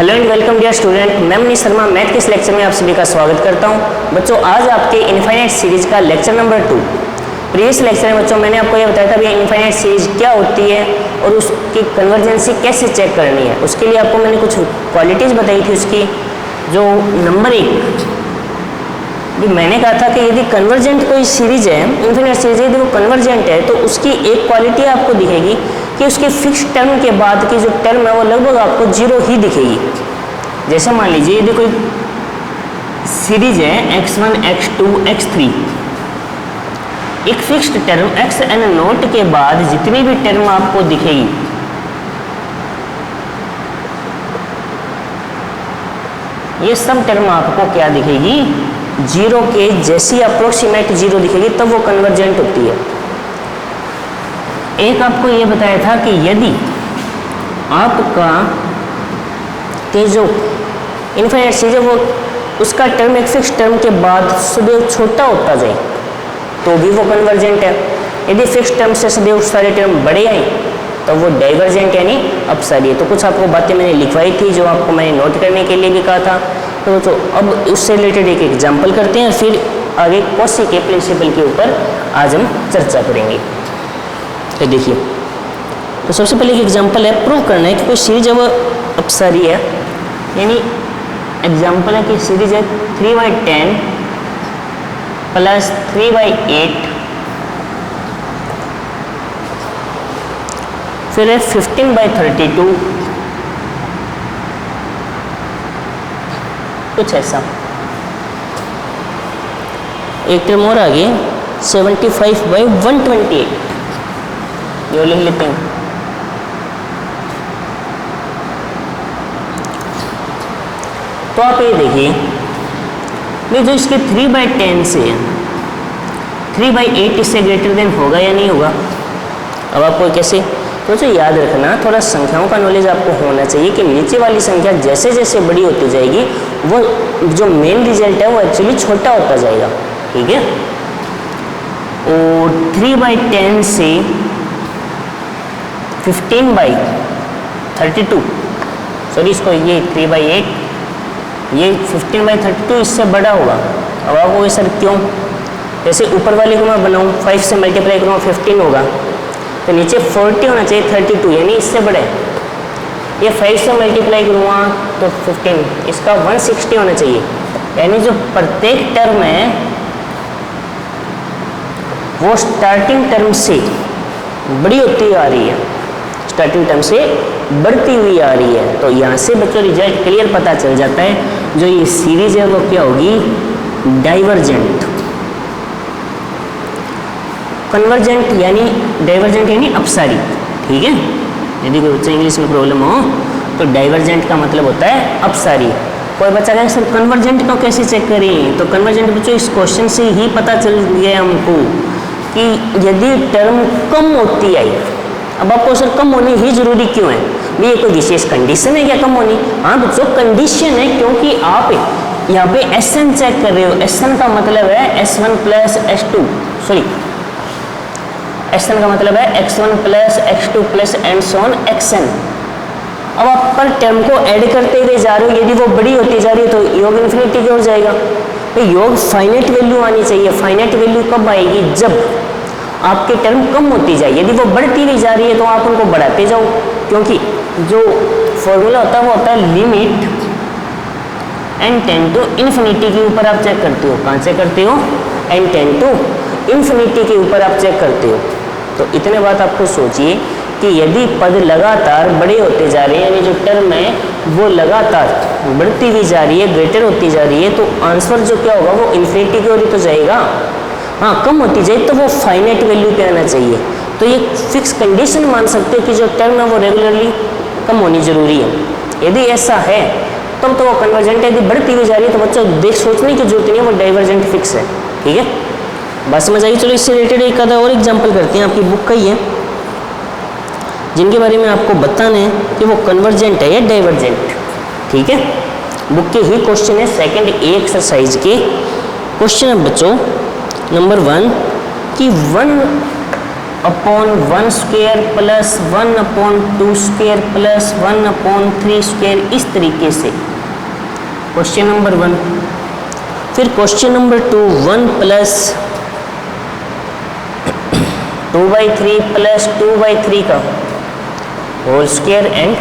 Hello and welcome dear student, मैं Manish Sharma math के इस लेक्चर में आप सभी का स्वागत करता हूं। बच्चों आज आपके इनफाइनाइट सीरीज का लेक्चर नंबर 2। प्रीवियस लेक्चर में बच्चों मैंने आपको ये बताया था भी इनफाइनाइट सीरीज क्या होती है और उसकी कन्वर्जेंसी कैसे चेक करनी है। उसके लिए आपको मैंने कुछ क्वालिटीज़ बताई थी उसकी। जो नंबर 1 भी मैंने कहा था कि यदि कन्वर्जेंट कोई सीरीज है, इनफाइनाइट सीरीज है, यदि वो कन्वर्जेंट है तो उसकी एक क्वालिटी आपको दिखेगी कि उसके फिक्स टर्म के बाद की जो टर्म है वो लगभग आपको जीरो ही दिखेगी। जैसे मान लीजिए यदि कोई सीरीज है x1, x2, x3, एक फिक्स्ड टर्म xn0 के बाद जितनी भी टर्म आपको दिखेगी ये सब टर्म आपको क्या दिखेगी, जीरो के जैसी अप्रोक्सीमेट जीरो दिखेगी, तब वो कन्वर्जेंट होती है। एक आपको ये बताया था कि यदि आपका के जो इनफाइनाइट सीरीज है वो उसका टर्म एक फिक्स टर्म के बाद सदैव छोटा होता जाए तो भी वो कन्वर्जेंट है। यदि फिक्स टर्म से सदैव सारे टर्म बड़े आए तो वो डाइवर्जेंट यानी अपसारी है। तो कुछ आपको बातें मैंने लिखवाई थी जो आपको मैंने नोट करने के लिए भी कहा था। तो अब उससे रिलेटेड एक एग्जाम्पल करते हैं, फिर आगे कॉची के प्रिंसिपल के ऊपर आज हम चर्चा करेंगे। तो देखिए, तो सबसे पहले एक एग्जांपल है, प्रूव करना है कि कोई सीरीज है वो अपसारी है। यानी एग्जांपल है कि सीरीज है 3/10 प्लस 3/8 फिर है 15/32, कुछ ऐसा। एक टर्म और आगे 75/128 ये लिख लेते हैं। तो आप ये देखिए ये जो इसके 3/10 से 3/8 इससे ग्रेटर देन होगा या नहीं होगा। अब आपको कैसे तो जो याद रखना, थोड़ा संख्याओं का नॉलेज आपको होना चाहिए कि नीचे वाली संख्या जैसे जैसे बड़ी होती जाएगी वो जो मेन रिजल्ट है वो एक्चुअली छोटा होता जाएगा, ठीक है। और 3/10 से 15/32 सॉरी इसको ये 3/8 ये 15/32 इससे बड़ा होगा। अब आपको सर क्यों, जैसे ऊपर वाले को मैं बनाऊँ 5 से मल्टीप्लाई करूँगा 15 होगा तो नीचे 40 होना चाहिए, 32 यानी इससे बड़ा है। ये 5 से मल्टीप्लाई करूँगा तो 15, इसका 160 होना चाहिए। यानी जो प्रत्येक टर्म है वो स्टार्टिंग टर्म से बड़ी होती आ रही है, स्टार्टिंग टर्म से बढ़ती हुई आ रही है। तो यहाँ से बच्चों रिजल्ट क्लियर पता चल जाता है जो ये सीरीज है वो क्या होगी, डाइवर्जेंट। कन्वर्जेंट यानी डाइवर्जेंट यानी अपसारी, ठीक है। यदि कोई बच्चा इंग्लिश में प्रॉब्लम हो तो डाइवर्जेंट का मतलब होता है अपसारी। कोई बच्चा कहे सर कन्वर्जेंट को कैसे चेक करें, तो कन्वर्जेंट बच्चों इस क्वेश्चन से ही पता चल गया हमको कि यदि टर्म कम होती आई। अब आपको सर कम होनी ही जरूरी क्यों है, भाई ये कोई विशेष कंडीशन है क्या कम होनी। हाँ बच्चों कंडीशन है, क्योंकि आप यहाँ पे Sn चेक कर रहे हो। Sn का मतलब है S1 plus S2 sorry Sn का मतलब है x1 plus x2 plus and so on xn। अब आप पर टर्म को ऐड करते हुए जा रहे हो, यदि वो बड़ी होती जा रही है तो योग इन्फिनिटी की ओर जाएगा। तो योग फाइनाइट वैल्यू आनी चाहिए। फाइनाइट वैल्यू कब आएगी, जब आपकी टर्म कम होती जाए। यदि वो बढ़ती हुई जा रही है तो आप उनको बढ़ाते जाओ, क्योंकि जो फॉर्मूला होता है वो होता है limit n tend to infinity के ऊपर आप चेक करते हो। कहाँ चेक करते हो, n टेंड टू इन्फिनिटी के ऊपर आप चेक करते हो। तो इतने बात आपको सोचिए कि यदि पद लगातार बड़े होते जा रहे हैं, यानी जो टर्म है वो लगातार बढ़ती हुई जा रही है, ग्रेटर होती जा रही है, तो आंसर जो क्या होगा वो इन्फिनिटी की ओर ही तो जाएगा। हाँ कम होती जाए तो वो फाइनाइट वैल्यू पे आना चाहिए। तो ये फिक्स कंडीशन मान सकते हैं कि जो टर्म है वो रेगुलरली कम होनी जरूरी है। यदि ऐसा है तब तो वो कन्वर्जेंट है। यदि बढ़ती हुई जा रही है तो बच्चों देख सोचने की जरूरत नहीं है, वो डाइवर्जेंट फिक्स है, ठीक है। बस समझ आई। चलो इससे रिलेटेड एक आधा और एग्जाम्पल करते हैं, आपकी बुक का ही है, जिनके बारे में आपको बताना है कि वो कन्वर्जेंट है या डाइवर्जेंट, ठीक है। बुक के ही क्वेश्चन है, सेकंड ए एक्सरसाइज के क्वेश्चन है बच्चों नंबर 1 कि 1 upon 1 square plus 1 upon 2 square plus 1 upon 3 square, इस तरीके से क्वेश्चन नंबर 1। फिर क्वेश्चन नंबर 2 1 प्लस 2/3 प्लस 2/3 का होल स्क्वायर एंड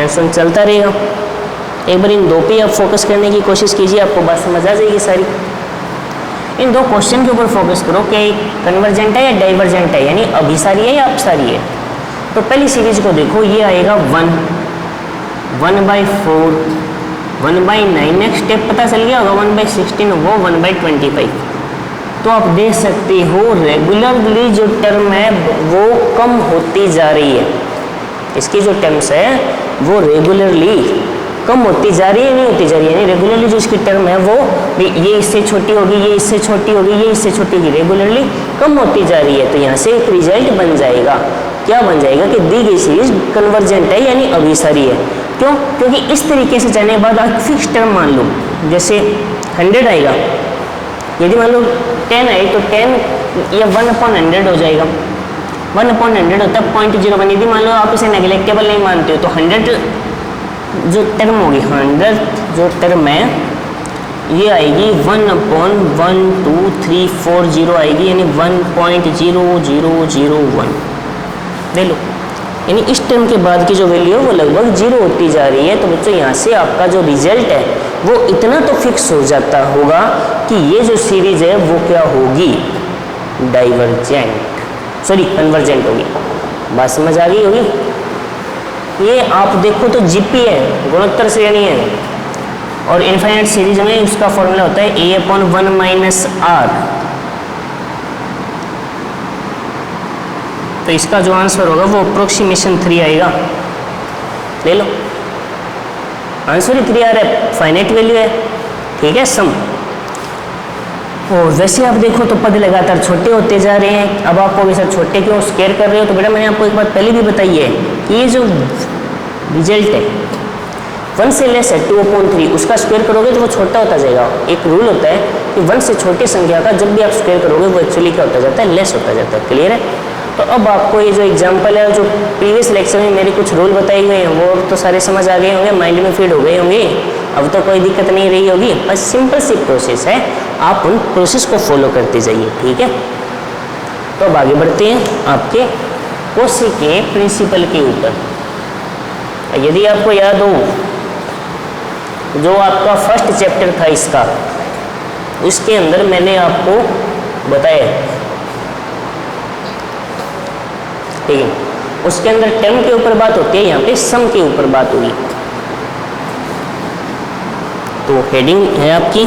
सो चलता रहेगा। एक बार इन दो पे आप फोकस करने की कोशिश कीजिए, आपको बात समझ आ जाएगी सारी। इन दो क्वेश्चन के ऊपर फोकस करो कि कन्वर्जेंट है या डाइवर्जेंट है, यानी अभिसारी है या अपसारी है। तो पहली सीरीज को देखो, ये आएगा 1 1/4 1/9, नेक्स्ट स्टेप पता चल गया होगा 1/16, वो 1/25। तो आप देख सकते हो रेगुलरली जो टर्म है वो कम होती जा रही है। इसकी जो टर्म्स है वो रेगुलरली कम होती जा रही है, नहीं होती जा रही है, यानी रेगुलरली जो इसकी टर्म है वो ये इससे छोटी होगी, ये इससे छोटी होगी, ये इससे छोटी होगी, रेगुलरली कम होती जा रही है। तो यहाँ से एक रिजल्ट बन जाएगा, क्या बन जाएगा कि दी गई सीरीज कन्वर्जेंट है यानी अभिसारी है। क्यों? क्योंकि इस तरीके से जाने के बाद आप फिक्स टर्म मान लो, जैसे 100 आएगा, यदि मान लो 10 आए तो 10 या 1/100 हो जाएगा। 1/100 होता है 0.01। यदि मान लो आप इसे नेग्लेक्टेबल नहीं मानते हो तो 100 जो टर्म होगी, 100 जो टर्म है ये आएगी 1/12340 आएगी, यानी 1.0001। ले लो, यानी इस टर्म के बाद की जो वैल्यू है वो लगभग 0 होती जा रही है। तो बच्चों यहाँ से आपका जो रिजल्ट है वो इतना तो फिक्स हो जाता होगा कि ये जो सीरीज है वो क्या होगी, डाइवर्जेंट, सॉरी कन्वर्जेंट होगी। बात समझ आ गई होगी। ये आप देखो तो जीपी है, गुणोत्तर श्रेणी है, और इनफाइनाइट सीरीज में उसका फॉर्मूला होता है a/1 - r। तो इसका जो आंसर होगा वो अप्रोक्सीमेशन 3 आएगा। ले लो, आंसर ही 3 आ रहा है, फाइनाइट वैल्यू है, ठीक है, सम। और वैसे आप देखो तो पद लगातार छोटे होते जा रहे हैं। अब आपको वैसे छोटे क्यों स्क्वायर कर रहे हो, तो बेटा मैंने आपको एक बात पहले भी बताई है कि ये जो रिजल्ट है 1 से लेस है 2/3, उसका स्क्वायर करोगे तो वो छोटा होता जाएगा। एक रूल होता है कि 1 से छोटी संख्या का जब भी आप स्क्वायर करोगे वो एक्चुअली क्या होता जाता है, लेस होता जाता है। क्लियर है? तो अब आपको ये जो एग्जाम्पल है, जो प्रीवियस लेक्चर में मेरे कुछ रूल बताए गए हैं वो तो सारे समझ आ गए होंगे, माइंड में फीड हो गए होंगे। अब तो कोई दिक्कत नहीं रही होगी, बस सिंपल सी प्रोसेस है, आप उन प्रोसेस को फॉलो करते जाइए, ठीक है। तो अब आगे बढ़ते हैं आपके कोशी के प्रिंसिपल के ऊपर। यदि आपको याद हो जो आपका फर्स्ट चैप्टर था इसका, उसके अंदर मैंने आपको बताया, ठीक है, उसके अंदर टर्म के ऊपर बात होती है, यहाँ पे सम के ऊपर बात होगी। तो हेडिंग है आपकी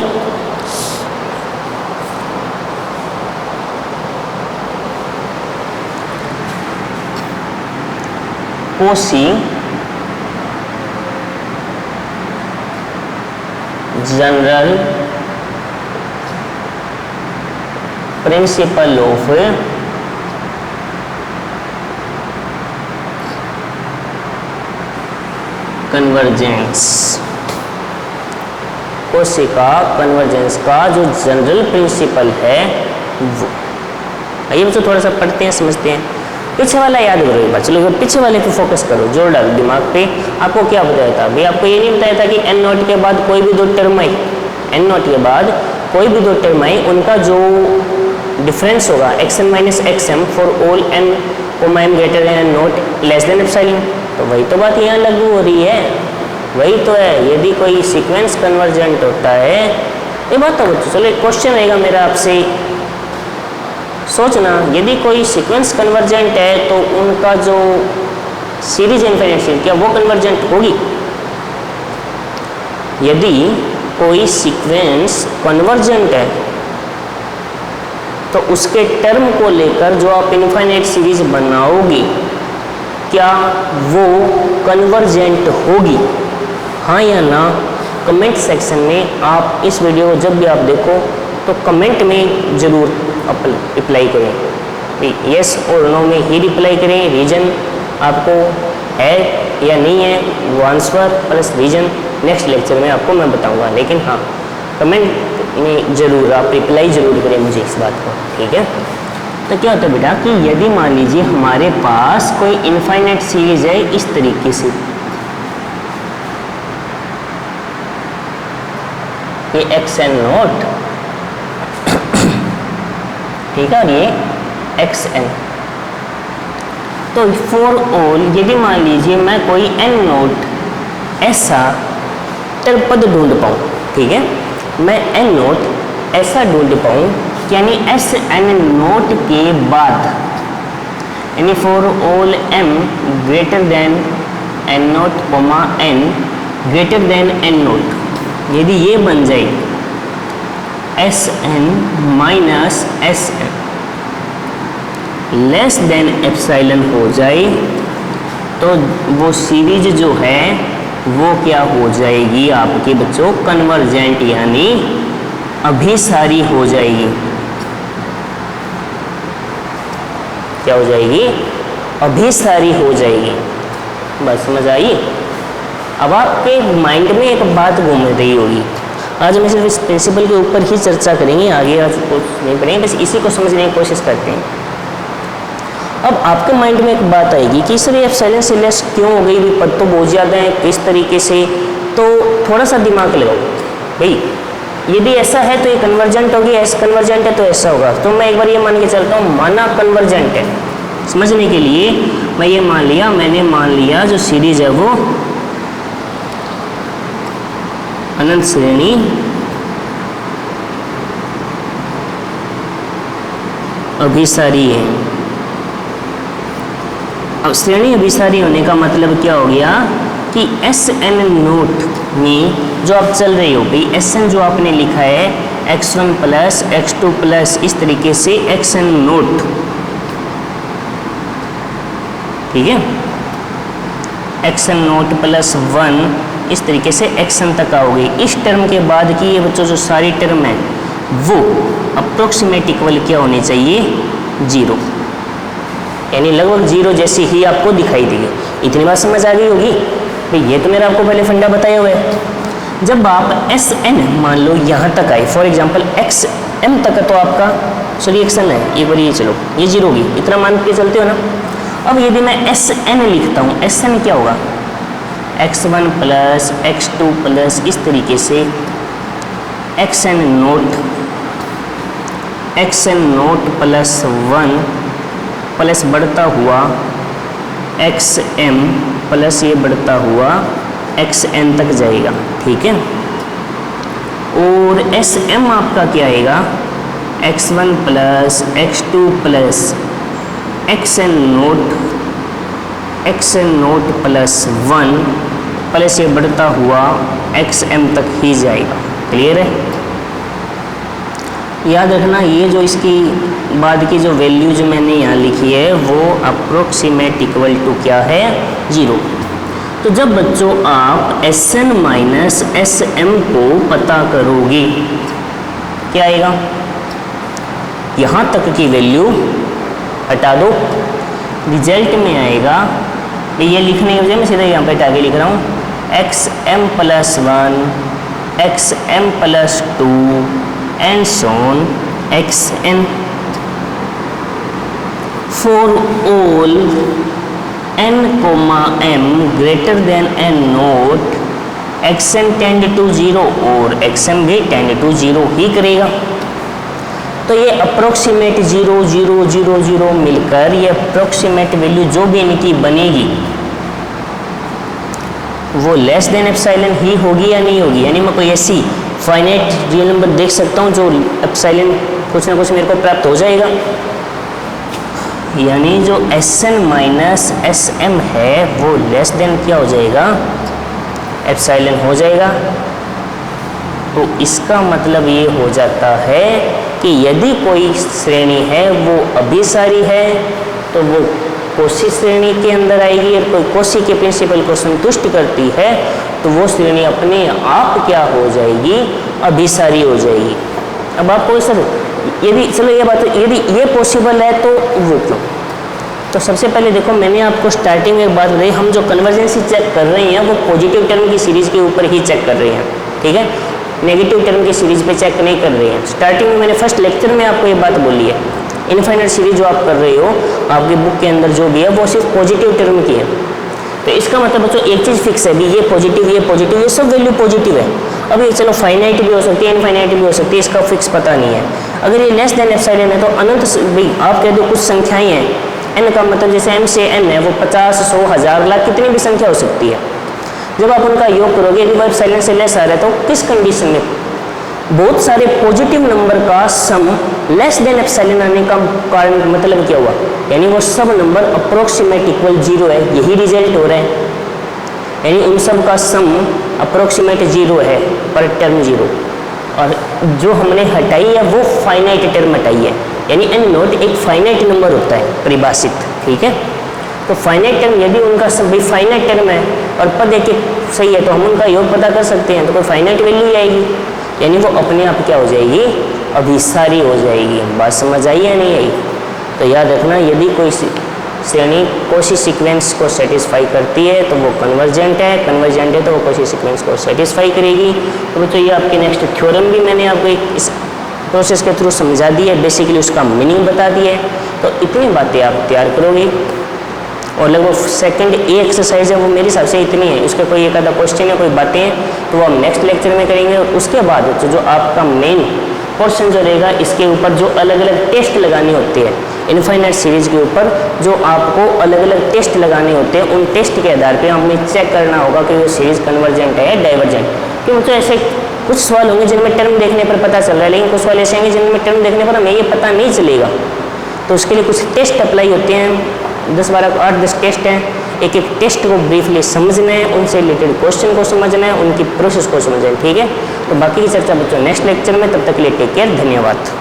Cauchy general principle of convergence. Cauchy का कन्वर्जेंस का जो जनरल प्रिंसिपल है वो, आइए बच्चों थोड़ा सा पढ़ते हैं, समझते हैं। पीछे वाला याद करो एक बार, चलो पीछे वाले पे फोकस करो, जोर डालो दिमाग पे। आपको क्या बताया था भाई? आपको ये नहीं बताया था कि n नॉट के बाद कोई भी दो टर्म आई, n नॉट के बाद कोई भी दो टर्म आई, उनका जो डिफरेंस होगा xn - xm for all n, m greater than not less than epsilon. तो वही तो बात यहाँ लागू हो रही है, वही तो है। यदि कोई सीक्वेंस कन्वर्जेंट होता है, ये बात तो बच्चों, चलो एक क्वेश्चन रहेगा मेरा आपसे, सोचना, यदि कोई सीक्वेंस कन्वर्जेंट है तो उनका जो सीरीज इनफाइनाइट सीरीज, क्या वो कन्वर्जेंट होगी? यदि कोई सीक्वेंस कन्वर्जेंट है तो उसके टर्म को लेकर जो आप इनफाइनाइट सीरीज बनाओगे, क्या वो कन्वर्जेंट होगी, हाँ या ना? कमेंट सेक्शन में आप इस वीडियो को जब भी आप देखो तो कमेंट में ज़रूर रिप्लाई करें, यस और नो में ही रिप्लाई करें। रीजन आपको है या नहीं है, वो answer plus reason next lecture में आपको मैं बताऊंगा, लेकिन हाँ कमेंट में ज़रूर आप रिप्लाई ज़रूर करें मुझे इस बात को, ठीक है। तो क्या होता है बेटा कि यदि मान लीजिए हमारे पास कोई इनफाइनाइट सीरीज है इस तरीके से, ये एक्स एन नोट, ठीक है, और ये एक्स एन, तो फॉर ऑल यदि मान लीजिए मैं कोई एन नोट ऐसा पद ढूंढ पाऊँ, ठीक है, मैं एन नोट ऐसा ढूंढ पाऊँ यानी एस एन नोट के बाद, यानी for all M greater than N naught comma N greater than N naught, यदि ये बन जाए S N minus S N less than epsilon हो जाए, तो वो सीरीज जो है वो क्या हो जाएगी आपके बच्चों, कन्वर्जेंट यानी अभिसारी हो जाएगी। क्या हो जाएगी? अभिसारी हो जाएगी। बस समझ आई? अब आपके माइंड में एक बात घूम रही होगी, आज हम सिर्फ इस प्रिंसिपल के ऊपर ही चर्चा करेंगे, आगे आज कुछ नहीं पढ़ेंगे, बस इसी को समझने की कोशिश करते हैं। अब आपके माइंड में एक बात आएगी कि सर ये एप्सिलॉन से लेस क्यों हो गई, पद तो बहुत ज़्यादा है, किस तरीके से, तो थोड़ा सा दिमाग लगाओ भाई, यदि ऐसा है तो ये कन्वर्जेंट होगी, ऐसा कन्वर्जेंट है तो ऐसा होगा। तो मैं एक बार ये मान के चलता हूँ, माना कन्वर्जेंट है, समझने के लिए मैं ये मान लिया, मैंने मान लिया जो सीरीज है वो अनंत श्रेणी अभिसारी है। अब श्रेणी अभिसारी होने का मतलब क्या हो गया कि एस एन नोट में जो आप चल रहे हो भाई, एस एन जो आपने लिखा है x1 प्लस x2 प्लस इस तरीके से एक्स एन नोट, ठीक है, एक्स एन नोट प्लस 1 इस तरीके से एक्स एन तक आओगे। इस टर्म के बाद की ये बच्चों जो सारी टर्म है वो अप्रोक्सीमेट इक्वल क्या होने चाहिए, 0, यानी लगभग 0 जैसी ही आपको दिखाई देगी। इतनी बात समझ आ गई होगी भाई, ये तो मेरा आपको पहले फंडा बताया हुआ है। जब आप एस एन मान लो यहाँ तक आए, फॉर एग्जांपल एक्स एम तक तो आपका सॉरी एक्स एन है, एक बार ये चलो ये 0 होगी, इतना मान के चलते हो ना। अब यदि मैं एस एन लिखता हूँ, एस एन क्या होगा, x1 प्लस x2 प्लस इस तरीके से X N naught plus 1 plus बढ़ता हुआ एक्स एम प्लस ये बढ़ता हुआ एक्स एन तक जाएगा, ठीक है। और एस एम आपका क्या आएगा, x1 plus x2 plus X N naught plus 1 plus ये बढ़ता हुआ एक्स एम तक ही जाएगा। क्लियर है? याद रखना ये जो इसकी बाद की जो वैल्यू जो मैंने यहाँ लिखी है वो अप्रोक्सीमेट इक्वल टू क्या है, 0। तो जब बच्चों आप S N minus S M को पता करोगे क्या आएगा, यहाँ तक की वैल्यू हटा दो, रिजल्ट में आएगा, ये लिखने की वजह मैं सीधा यहाँ पे हटा के लिख रहा हूँ, X M plus 1 X M plus 2 and so on xn for all n comma m greater than n note xn tend to 0 और xm भी tend to 0 ही करेगा। तो ये अप्रोक्सीमेट 0 0 0 0 मिलकर ये अप्रोक्सीमेट वैल्यू जो भी इनकी बनेगी वो लेस देन एप्सिलॉन ही होगी या नहीं होगी, यानी मैं कोई ऐसी फाइनाइट रियल नंबर देख सकता हूँ जो एप्सिलॉन कुछ ना कुछ मेरे को प्राप्त हो जाएगा, यानी जो S N minus S M है वो लेस देन क्या हो जाएगा, एप्सिलॉन हो जाएगा। तो इसका मतलब ये हो जाता है कि यदि कोई श्रेणी है वो अभिसारी है तो वो कोशी श्रेणी के अंदर आएगी, और कोई कोशी के प्रिंसिपल को संतुष्ट करती है तो वो श्रेणी अपने आप क्या हो जाएगी, अभिसारी हो जाएगी। अब आपको सर यदि चलो ये बात, यदि ये पॉसिबल है तो वो क्यों, तो सबसे पहले देखो मैंने आपको स्टार्टिंग में एक बात बताई, हम जो कन्वर्जेंसी चेक कर रहे हैं वो पॉजिटिव टर्म की सीरीज के ऊपर ही चेक कर रहे हैं, ठीक है, नेगेटिव टर्म की सीरीज पे चेक नहीं कर रहे हैं। स्टार्टिंग में मैंने फर्स्ट लेक्चर में आपको ये बात बोली है, इनफाइनाइट सीरीज जो आप कर रहे हो आपकी बुक के अंदर जो भी है वो सिर्फ पॉजिटिव टर्म की है। तो इसका मतलब बच्चों एक चीज़ फिक्स है भी, ये पॉजिटिव ये सब वैल्यू पॉजिटिव है। अब ये चलो फाइनाइट भी हो सकती है इनफाइनाइट भी हो सकती है, इसका फिक्स पता नहीं है। अगर ये लेस देन एप्सिलॉन है तो अनंत भाई आप कह दो कुछ संख्याएं हैं, n का मतलब जैसे m से n है वो 50 100 1000 लाख कितनी भी संख्या हो सकती है। जब आप उनका योग करोगे यदि वो एप्सिलॉन से लेस आ रहा है तो किस कंडीशन में बहुत सारे पॉजिटिव नंबर का सम लेस देन एप्सिलॉन आने का कारण मतलब क्या हुआ, यानी वो सब नंबर अप्रोक्सीमेट इक्वल 0 है, यही रिजल्ट हो रहा है। यानी उन सब का सम अप्रोक्सीमेट 0 है पर टर्म 0, और जो हमने हटाई है वो फाइनाइट टर्म हटाई है। यानी n नोट एक फाइनाइट नंबर होता है परिभाषित, ठीक है। तो फाइनाइट टर्म यदि उनका सब भी फाइनाइट टर्म है और पद एक सही है तो हम उनका योग पता कर सकते हैं, तो कोई फाइनाइट वैल्यू आएगी, यानी वो अपने आप क्या हो जाएगी, अभिसारी हो जाएगी। बात समझ आई या नहीं आई? तो याद रखना यदि कोई श्रेणी कोशी सीक्वेंस को सेटिस्फाई करती है तो वो कन्वर्जेंट है, कन्वर्जेंट है तो वो कोशी सीक्वेंस को सेटिस्फाई करेगी। तो बच्चों ये आपके नेक्स्ट थ्योरम भी मैंने आपको इस प्रोसेस के थ्रू समझा दी है, बेसिकली उसका मीनिंग बता दिया है। तो इतनी बातें आप तैयार करोगे और लगभग सेकंड ए एक्सरसाइज है वो मेरे हिसाब से इतनी है, उसका कोई एक आधा क्वेश्चन है कोई बातें हैं तो वो हम नेक्स्ट लेक्चर में करेंगे। उसके बाद जो आपका मेन पोर्शन जो रहेगा इसके ऊपर जो अलग अलग टेस्ट लगाने होते हैं इनफाइनाइट सीरीज के ऊपर, जो आपको अलग अलग टेस्ट लगाने होते हैं, उन टेस्ट के आधार पे हमें चेक करना होगा कि वो सीरीज कन्वर्जेंट है या डाइवर्जेंट। क्योंकि तो ऐसे कुछ सवाल होंगे जिनमें टर्म देखने पर पता चल रहा है, लेकिन कुछ सवाल ऐसे होंगे जिनमें टर्म देखने पर हमें ये पता नहीं चलेगा। तो उसके लिए कुछ टेस्ट अप्लाई होते हैं, 10-12-8-10 टेस्ट हैं। एक एक टेस्ट को ब्रीफली समझना है, उनसे रिलेटेड क्वेश्चन को समझना है, उनकी प्रोसेस को समझना है, ठीक है। तो बाकी की चर्चा बच्चों नेक्स्ट लेक्चर में, तब तक के लिए टेक केयर, धन्यवाद।